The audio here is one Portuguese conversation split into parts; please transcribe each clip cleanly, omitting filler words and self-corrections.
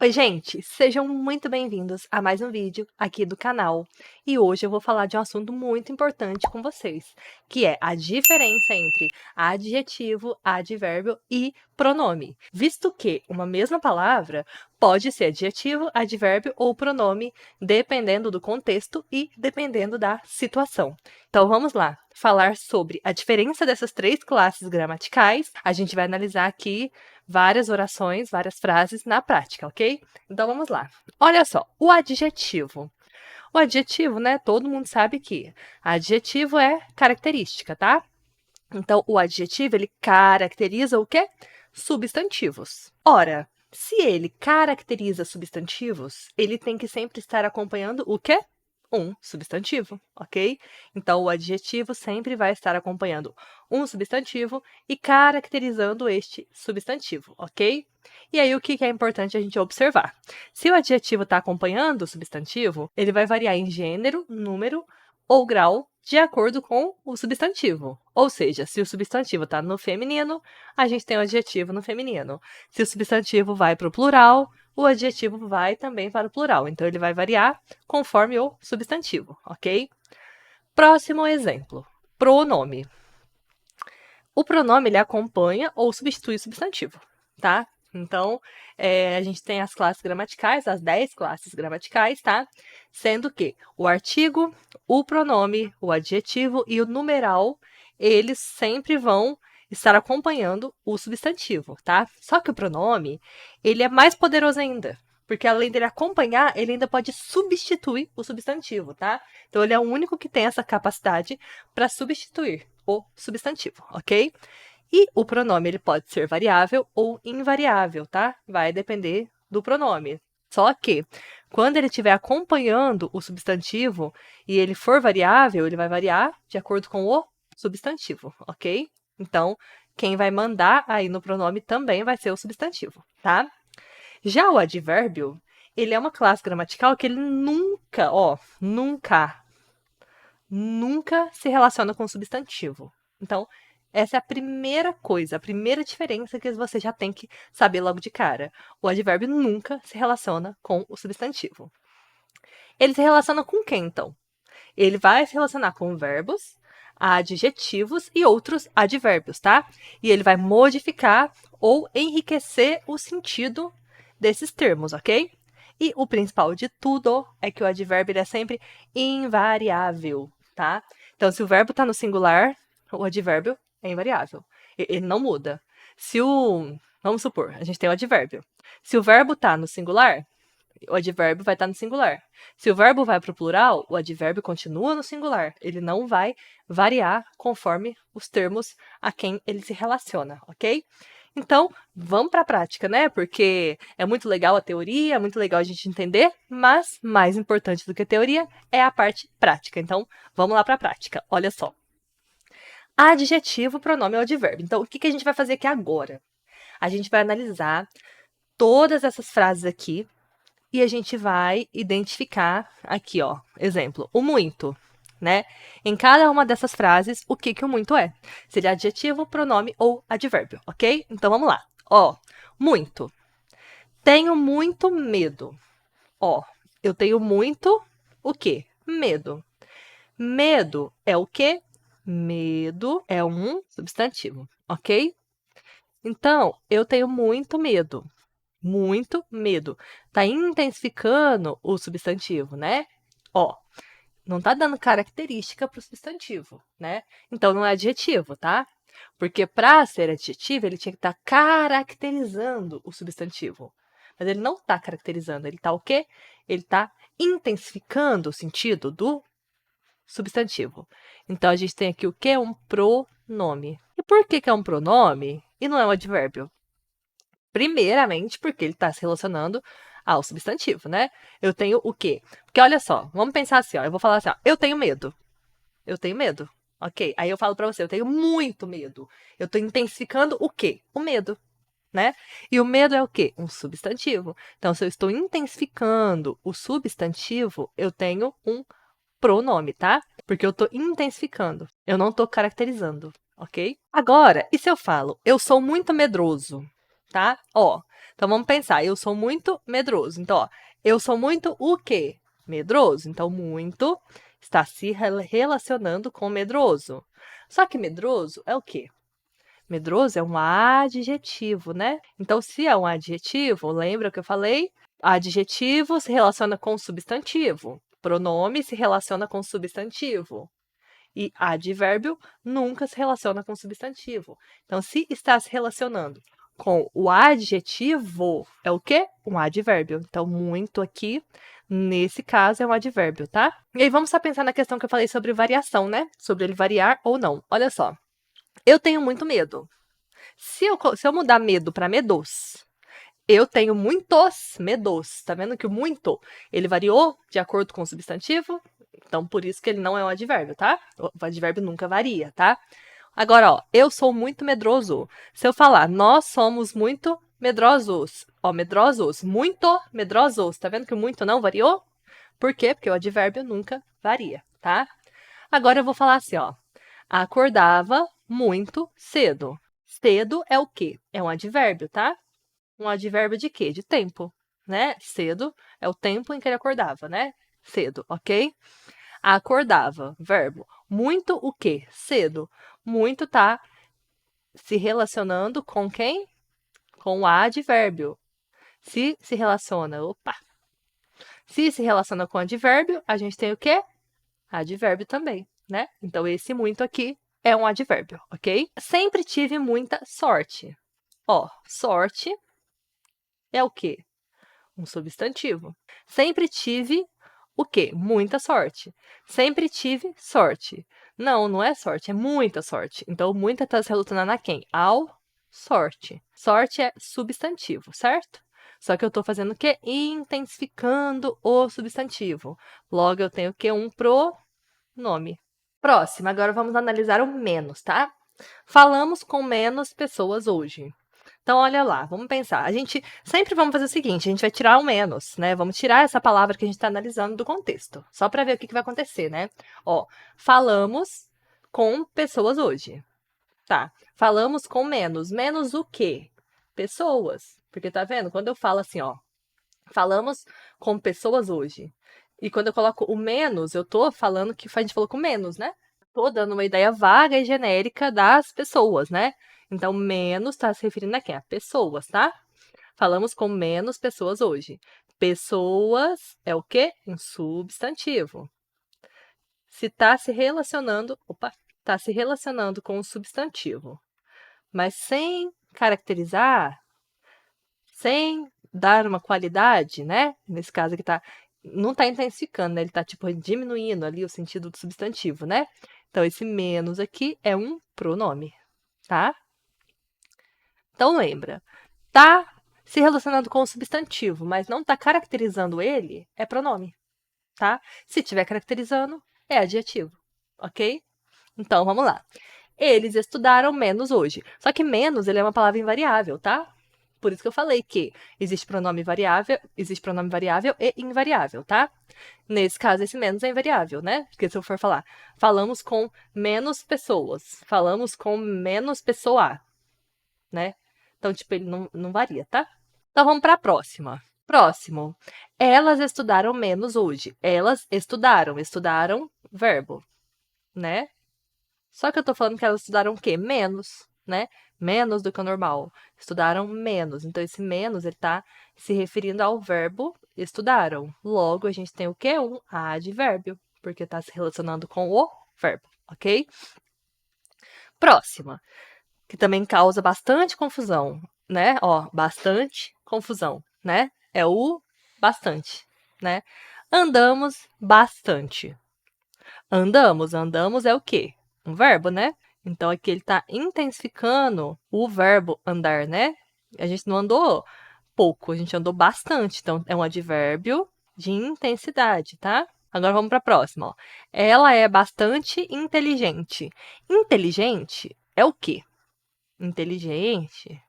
Oi, gente! Sejam muito bem-vindos a mais um vídeo aqui do canal. E hoje eu vou falar de um assunto muito importante com vocês, que é a diferença entre adjetivo, advérbio e pronome. Visto que uma mesma palavra pode ser adjetivo, advérbio ou pronome, dependendo do contexto e dependendo da situação. Então vamos lá, falar sobre a diferença dessas três classes gramaticais. A gente vai analisar aqui várias orações, várias frases na prática, ok? Então vamos lá. Olha só, o adjetivo. O adjetivo, né? Todo mundo sabe que adjetivo é característica, tá? Então o adjetivo ele caracteriza o quê? Substantivos. Ora, se ele caracteriza substantivos, ele tem que sempre estar acompanhando o quê? Um substantivo, ok? Então, o adjetivo sempre vai estar acompanhando um substantivo e caracterizando este substantivo, ok? E aí, o que é importante a gente observar? Se o adjetivo está acompanhando o substantivo, ele vai variar em gênero, número ou grau de acordo com o substantivo. Ou seja, se o substantivo está no feminino, a gente tem o adjetivo no feminino. Se o substantivo vai para o plural, o adjetivo vai também para o plural. Então, ele vai variar conforme o substantivo, ok? Próximo exemplo, pronome. O pronome, ele acompanha ou substitui o substantivo, tá? Então, a gente tem as classes gramaticais, as 10 classes gramaticais, tá? Sendo que o artigo, o pronome, o adjetivo e o numeral, eles sempre vão estar acompanhando o substantivo, tá? Só que o pronome, ele é mais poderoso ainda, porque além dele acompanhar, ele ainda pode substituir o substantivo, tá? Então, ele é o único que tem essa capacidade para substituir o substantivo, ok? E o pronome ele pode ser variável ou invariável, tá? Vai depender do pronome. Só que, quando ele estiver acompanhando o substantivo e ele for variável, ele vai variar de acordo com o substantivo, ok? Então, quem vai mandar aí no pronome também vai ser o substantivo, tá? Já o advérbio, ele é uma classe gramatical que ele nunca se relaciona com o substantivo. Então, essa é a primeira coisa, a primeira diferença que você já tem que saber logo de cara. O advérbio nunca se relaciona com o substantivo. Ele se relaciona com quem, então? Ele vai se relacionar com verbos, adjetivos e outros advérbios, tá? E ele vai modificar ou enriquecer o sentido desses termos, ok? E o principal de tudo é que o advérbio ele é sempre invariável, tá? Então, se o verbo está no singular, o advérbio é invariável. Ele não muda. Vamos supor, a gente tem o advérbio. Se o verbo está no singular, o advérbio vai estar no singular. Se o verbo vai para o plural, o advérbio continua no singular. Ele não vai variar conforme os termos a quem ele se relaciona, ok? Então, vamos para a prática, né? Porque é muito legal a teoria, é muito legal a gente entender, mas mais importante do que a teoria é a parte prática. Então, vamos lá para a prática. Olha só. Adjetivo, pronome ou advérbio. Então, o que a gente vai fazer aqui agora? A gente vai analisar todas essas frases aqui e a gente vai identificar aqui, ó, exemplo, o muito, né? Em cada uma dessas frases, o que o muito é? Seria adjetivo, pronome ou advérbio, ok? Então, vamos lá. Ó, muito. Tenho muito medo. Ó, eu tenho muito o quê? Medo. Medo é o quê? Medo é um substantivo, ok? Então, eu tenho muito medo. Muito medo. Tá intensificando o substantivo, né? Ó, não tá dando característica para o substantivo, né? Então não é adjetivo, tá? Porque para ser adjetivo, ele tinha que estar caracterizando o substantivo. Mas ele não tá caracterizando, ele tá o quê? Ele tá intensificando o sentido do substantivo. Então a gente tem aqui o quê? Um pronome. E por que é um pronome e não é um advérbio? Primeiramente, porque ele está se relacionando ao substantivo, né? Eu tenho o quê? Porque olha só, vamos pensar assim, ó. Eu vou falar assim, ó, eu tenho medo. Eu tenho medo. Ok. Aí eu falo para você, eu tenho muito medo. Eu estou intensificando o quê? O medo, né? E o medo é o quê? Um substantivo. Então, se eu estou intensificando o substantivo, eu tenho um pronome, tá? Porque eu estou intensificando. Eu não estou caracterizando, ok? Agora, e se eu falo, eu sou muito medroso, tá? Ó, Então, vamos pensar. Eu sou muito medroso. Então, ó, eu sou muito o quê? Medroso. Então, muito está se relacionando com medroso. Só que medroso é o quê? Medroso é um adjetivo, né? Então, se é um adjetivo, lembra que eu falei? Adjetivo se relaciona com substantivo. Pronome se relaciona com substantivo. E advérbio nunca se relaciona com substantivo. Então, se está se relacionando com o adjetivo, é o quê? Um advérbio. Então, muito aqui, nesse caso, é um advérbio, tá? E aí, vamos só pensar na questão que eu falei sobre variação, né? Sobre ele variar ou não. Olha só. Eu tenho muito medo. Se eu mudar medo para medos, eu tenho muitos medos. Tá vendo que o muito, ele variou de acordo com o substantivo? Então, por isso que ele não é um advérbio, tá? O advérbio nunca varia, tá? Agora, ó, eu sou muito medroso. Se eu falar, nós somos muito medrosos. Ó, medrosos, muito medrosos. Tá vendo que o muito não variou? Por quê? Porque o advérbio nunca varia, tá? Agora eu vou falar assim, ó. Acordava muito cedo. Cedo é o quê? É um advérbio, tá? Um advérbio de quê? De tempo, né? Cedo é o tempo em que ele acordava, né? Cedo, ok? Acordava, verbo. Muito o quê? Cedo. Muito tá se relacionando com quem? Com o advérbio. Se relaciona, opa. Se relaciona com advérbio, a gente tem o quê? Advérbio também, né? Então, esse muito aqui é um advérbio, ok? Sempre tive muita sorte. Ó, sorte é o quê? Um substantivo. Sempre tive o quê? Muita sorte. Sempre tive sorte. Não, não é sorte, é muita sorte. Então, muita está se relacionando a quem? Ao sorte. Sorte é substantivo, certo? Só que eu estou fazendo o quê? Intensificando o substantivo. Logo, eu tenho o quê? Um pronome. Próximo, agora vamos analisar o menos, tá? Falamos com menos pessoas hoje. Então, olha lá, vamos pensar. A gente sempre vamos fazer o seguinte, a gente vai tirar o menos, né? Vamos tirar essa palavra que a gente está analisando do contexto, só para ver o que vai acontecer, né? Ó, falamos com pessoas hoje. Tá, falamos com menos. Menos o quê? Pessoas. Porque tá vendo? Quando eu falo assim, ó, falamos com pessoas hoje. E quando eu coloco o menos, eu tô falando que a gente falou com menos, né? Tô dando uma ideia vaga e genérica das pessoas, né? Então, menos está se referindo a quem? A pessoas, tá? Falamos com menos pessoas hoje. Pessoas é o quê? Um substantivo. Se está se relacionando, está se relacionando com um substantivo, mas sem caracterizar, sem dar uma qualidade, né? Nesse caso aqui não está intensificando, né? Ele está tipo diminuindo ali o sentido do substantivo, né? Então, esse menos aqui é um pronome, tá? Então, lembra, tá se relacionando com o substantivo, mas não está caracterizando ele, é pronome, tá? Se estiver caracterizando, é adjetivo, ok? Então, vamos lá. Eles estudaram menos hoje. Só que menos, ele é uma palavra invariável, tá? Por isso que eu falei que existe pronome variável e invariável, tá? Nesse caso, esse menos é invariável, né? Porque se eu for falar, falamos com menos pessoas, falamos com menos pessoa, né? Então, tipo, ele não varia, tá? Então, vamos para a próxima. Próximo. Elas estudaram menos hoje. Elas estudaram, verbo, né? Só que eu tô falando que elas estudaram o quê? Menos, né? Menos do que o normal. Estudaram menos. Então, esse menos, ele tá se referindo ao verbo estudaram. Logo, a gente tem o quê? Um advérbio, porque tá se relacionando com o verbo, ok? Próxima, que também causa bastante confusão, né? Ó, bastante confusão, né? É o bastante, né? Andamos bastante. Andamos é o quê? Um verbo, né? Então, aqui ele está intensificando o verbo andar, né? A gente não andou pouco, a gente andou bastante. Então, é um advérbio de intensidade, tá? Agora, vamos para a próxima. Ó. Ela é bastante inteligente. Inteligente é o quê? Inteligente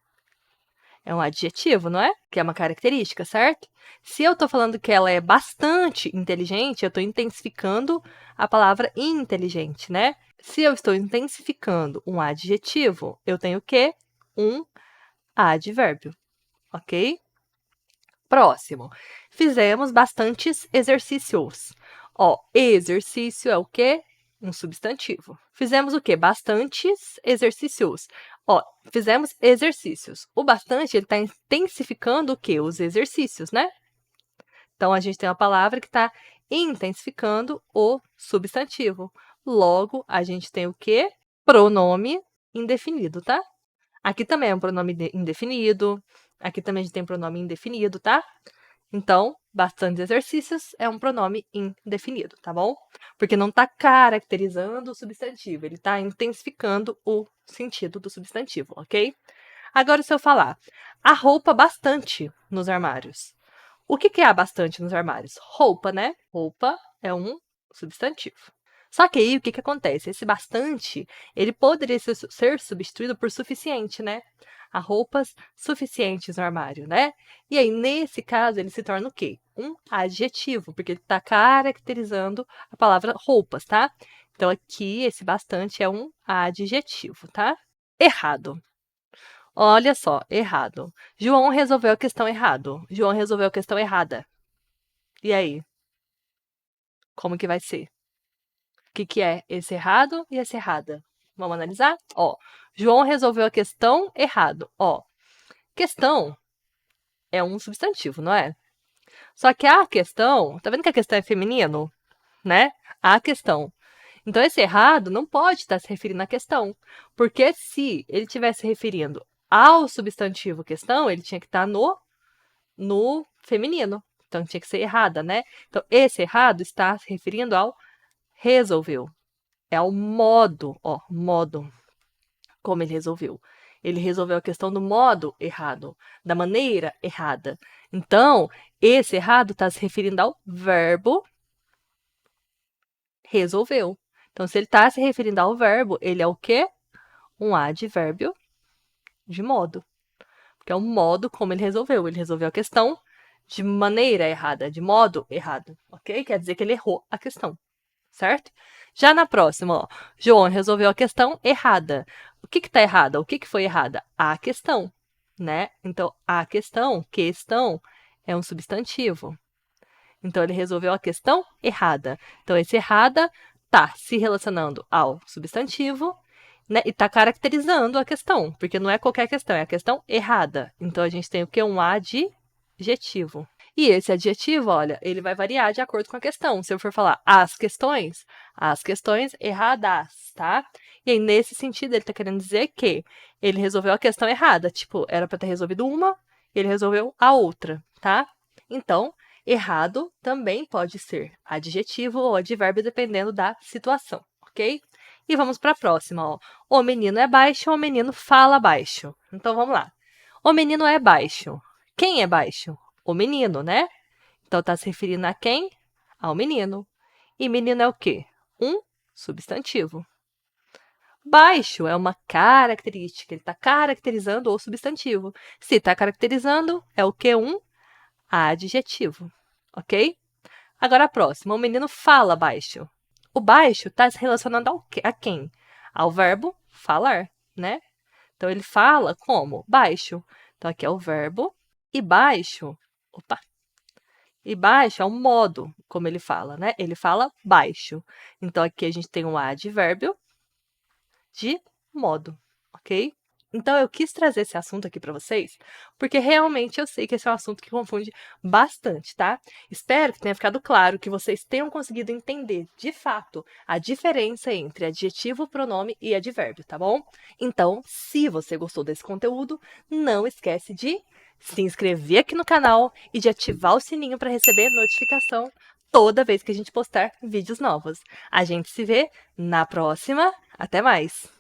é um adjetivo, não é? Que é uma característica, certo? Se eu estou falando que ela é bastante inteligente, eu estou intensificando a palavra inteligente, né? Se eu estou intensificando um adjetivo, eu tenho o quê? Um advérbio, ok? Próximo. Fizemos bastantes exercícios. Ó, exercício é o quê? Um substantivo. Fizemos o quê? Bastantes exercícios. Ó, fizemos exercícios. O bastante, ele está intensificando o quê? Os exercícios, né? Então, a gente tem uma palavra que está intensificando o substantivo. Logo, a gente tem o quê? Pronome indefinido, tá? Aqui também é um pronome indefinido. Aqui também a gente tem pronome indefinido, tá? Então, bastantes exercícios é um pronome indefinido, tá bom? Porque não está caracterizando o substantivo, ele está intensificando o sentido do substantivo, ok? Agora, se eu falar, há roupa bastante nos armários. O que é há bastante nos armários? Roupa, né? Roupa é um substantivo. Só que aí, o que acontece? Esse bastante, ele poderia ser substituído por suficiente, né? Há roupas suficientes no armário, né? E aí, nesse caso, ele se torna o quê? Um adjetivo, porque ele está caracterizando a palavra roupas, tá? Então, aqui, esse bastante é um adjetivo, tá? Errado. Olha só, errado. João resolveu a questão errado. João resolveu a questão errada. E aí? Como que vai ser? O que é esse errado e esse errada? Vamos analisar? Ó, João resolveu a questão errado. Ó, questão é um substantivo, não é? Só que a questão, tá vendo que a questão é feminino? Né? A questão. Então, esse errado não pode estar se referindo à questão. Porque se ele estivesse se referindo ao substantivo questão, ele tinha que estar no feminino. Então, tinha que ser errada, né? Então, esse errado está se referindo ao resolveu. É ao modo, ó, modo, como ele resolveu. Ele resolveu a questão do modo errado, da maneira errada. Então, esse errado está se referindo ao verbo resolveu. Então, se ele está se referindo ao verbo, ele é o quê? Um advérbio de modo. Porque é o modo como ele resolveu. Ele resolveu a questão de maneira errada, de modo errado, ok? Quer dizer que ele errou a questão, certo? Já na próxima, ó, João resolveu a questão errada. O que está errada? O que foi errada? A questão, né? Então, a questão é um substantivo. Então, ele resolveu a questão errada. Então, esse errada está se relacionando ao substantivo, né? E está caracterizando a questão, porque não é qualquer questão, é a questão errada. Então, a gente tem o quê? Um adjetivo. E esse adjetivo, olha, ele vai variar de acordo com a questão. Se eu for falar as questões erradas, tá? E aí, nesse sentido, ele está querendo dizer que ele resolveu a questão errada. Tipo, era para ter resolvido uma, ele resolveu a outra, tá? Então, errado também pode ser adjetivo ou advérbio, dependendo da situação, ok? E vamos para a próxima, ó. O menino é baixo, o menino fala baixo. Então, vamos lá. O menino é baixo. Quem é baixo? O menino, né? Então, está se referindo a quem? Ao menino. E menino é o quê? Um substantivo. Baixo é uma característica, ele está caracterizando o substantivo. Se está caracterizando, é o quê? Um adjetivo, ok? Agora a próxima, o menino fala baixo. O baixo está se relacionando a quem? Ao verbo falar, né? Então, ele fala como? Baixo. Então, aqui é o verbo. E baixo, e baixo é um modo, como ele fala, né? Ele fala baixo. Então, aqui a gente tem um advérbio de modo, ok? Então, eu quis trazer esse assunto aqui para vocês, porque realmente eu sei que esse é um assunto que confunde bastante, tá? Espero que tenha ficado claro, que vocês tenham conseguido entender, de fato, a diferença entre adjetivo, pronome e advérbio, tá bom? Então, se você gostou desse conteúdo, não esquece de se inscrever aqui no canal e de ativar o sininho para receber notificação toda vez que a gente postar vídeos novos. A gente se vê na próxima. Até mais!